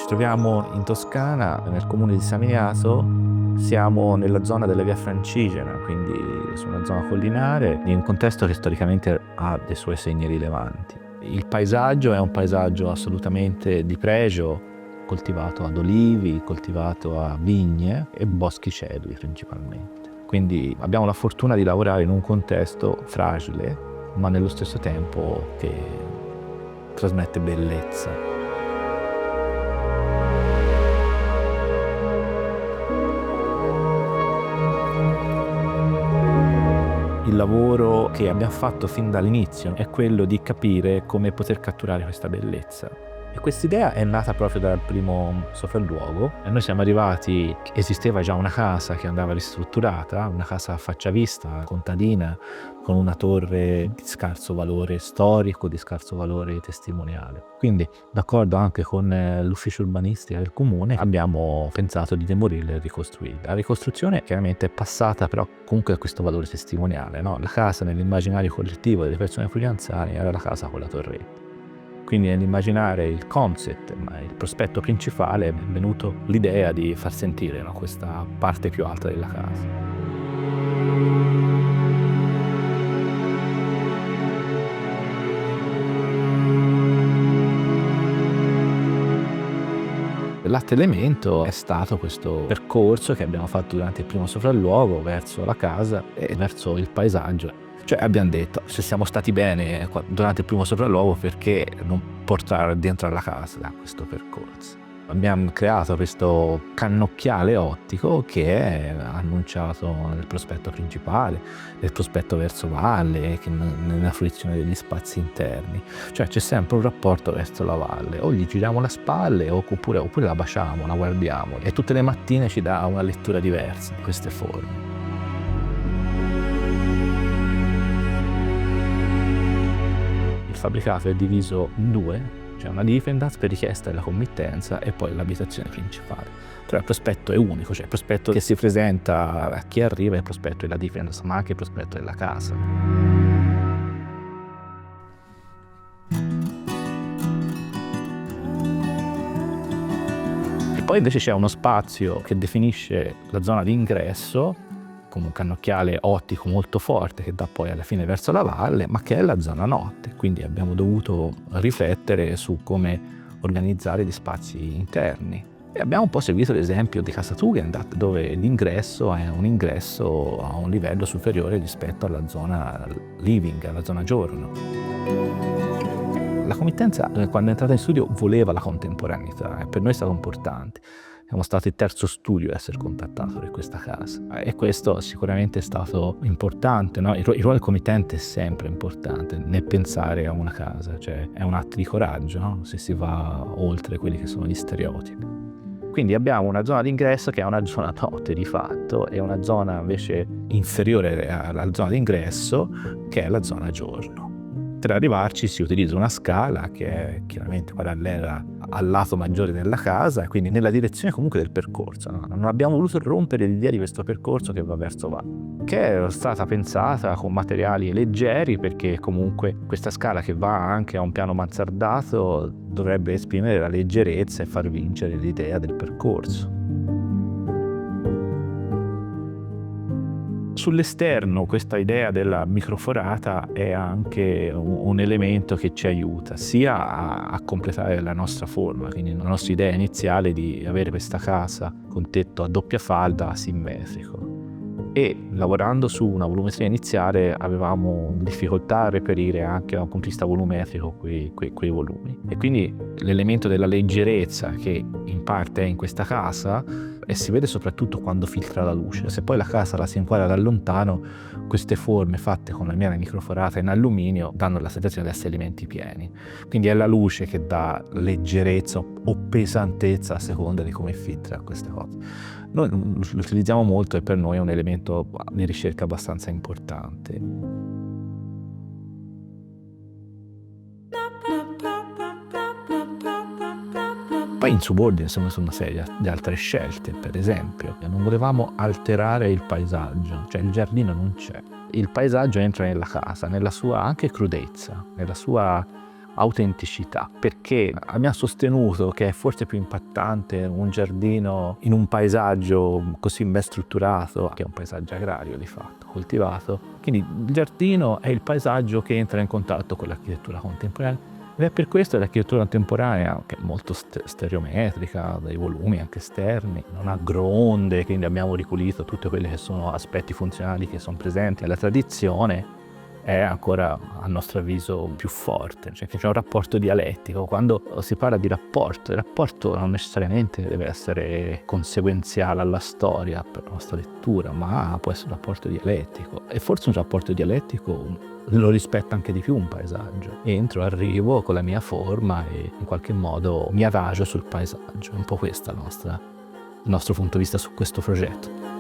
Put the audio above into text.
Ci troviamo in Toscana, nel comune di Saminiato, siamo nella zona della Via Francigena, quindi su una zona collinare, in un contesto che storicamente ha dei suoi segni rilevanti. Il paesaggio è un paesaggio assolutamente di pregio, coltivato ad olivi, coltivato a vigne e boschi cedri principalmente. Quindi abbiamo la fortuna di lavorare in un contesto fragile, ma nello stesso tempo che trasmette bellezza. Il lavoro che abbiamo fatto fin dall'inizio è quello di capire come poter catturare questa bellezza. E quest'idea è nata proprio dal primo sopralluogo. E noi siamo arrivati, esisteva già una casa che andava ristrutturata, una casa a faccia vista, contadina, con una torre di scarso valore storico, di scarso valore testimoniale. Quindi, d'accordo anche con l'ufficio urbanistica del comune, abbiamo pensato di demolirla e ricostruirla. La ricostruzione chiaramente è passata però comunque da questo valore testimoniale, no? La casa nell'immaginario collettivo delle persone friulianzane era la casa con la torretta. Quindi nell'immaginare il concept, ma il prospetto principale, è venuto l'idea di far sentire, no, questa parte più alta della casa. L'atto elemento è stato questo percorso che abbiamo fatto durante il primo sopralluogo verso la casa e verso il paesaggio. Cioè abbiamo detto, se siamo stati bene durante il primo sopralluogo, perché non portare dentro alla casa questo percorso? Abbiamo creato questo cannocchiale ottico che è annunciato nel prospetto principale, nel prospetto verso valle, che nella fruizione degli spazi interni. Cioè c'è sempre un rapporto verso la valle, o gli giriamo le spalle oppure la baciamo, la guardiamo, e tutte le mattine ci dà una lettura diversa di queste forme. Il fabbricato è diviso in due. C'è una dipendance per richiesta della committenza e poi l'abitazione principale. Però il prospetto è unico, cioè il prospetto che si presenta a chi arriva è il prospetto della dipendance, ma anche il prospetto della casa. E poi invece c'è uno spazio che definisce la zona di ingresso, come un cannocchiale ottico molto forte che dà poi alla fine verso la valle, ma che è la zona notte. Quindi abbiamo dovuto riflettere su come organizzare gli spazi interni. E abbiamo un po' seguito l'esempio di Casa Tugendhat, dove l'ingresso è un ingresso a un livello superiore rispetto alla zona living, alla zona giorno. La committenza, quando è entrata in studio, voleva la contemporaneità e per noi è stato importante. Siamo stati il terzo studio a essere contattato per questa casa e questo sicuramente è stato importante, no? Il ruolo del committente è sempre importante nel pensare a una casa, cioè è un atto di coraggio, no? Se si va oltre quelli che sono gli stereotipi. Quindi abbiamo una zona d'ingresso che è una zona notte di fatto e una zona invece inferiore alla zona d'ingresso che è la zona giorno. Per arrivarci si utilizza una scala che è chiaramente parallela al lato maggiore della casa e quindi nella direzione comunque del percorso, no? Non abbiamo voluto rompere l'idea di questo percorso che va verso valle, che è stata pensata con materiali leggeri, perché comunque questa scala, che va anche a un piano mansardato, dovrebbe esprimere la leggerezza e far vincere l'idea del percorso. Sull'esterno questa idea della microforata è anche un elemento che ci aiuta sia a completare la nostra forma, quindi la nostra idea iniziale di avere questa casa con tetto a doppia falda asimmetrico. E lavorando su una volumetria iniziale avevamo difficoltà a reperire anche da un punto di vista volumetrico quei volumi. E quindi l'elemento della leggerezza che in parte è in questa casa e si vede soprattutto quando filtra la luce. Se poi la casa la si inquadra da lontano, queste forme fatte con la mia microforata in alluminio danno la sensazione di essere elementi pieni. Quindi è la luce che dà leggerezza o pesantezza a seconda di come filtra queste cose. Noi lo utilizziamo molto e per noi è un elemento di ricerca abbastanza importante. Poi in subordine siamo su una serie di altre scelte, per esempio non volevamo alterare il paesaggio, cioè il giardino non c'è. Il paesaggio entra nella casa, nella sua anche crudezza, nella sua autenticità, perché mi ha sostenuto che è forse più impattante un giardino in un paesaggio così ben strutturato, che è un paesaggio agrario di fatto, coltivato. Quindi il giardino è il paesaggio che entra in contatto con l'architettura contemporanea. Ed è per questo che l'architettura contemporanea, che è molto stereometrica, dai volumi anche esterni, non ha gronde, quindi abbiamo ripulito tutti quelli che sono aspetti funzionali che sono presenti alla tradizione, è ancora, a nostro avviso, più forte. Cioè c'è un rapporto dialettico. Quando si parla di rapporto, il rapporto non necessariamente deve essere conseguenziale alla storia per la nostra lettura, ma può essere un rapporto dialettico. E forse un rapporto dialettico lo rispetta anche di più un paesaggio. Entro, arrivo con la mia forma e in qualche modo mi adagio sul paesaggio. È un po' questa il nostro punto di vista su questo progetto.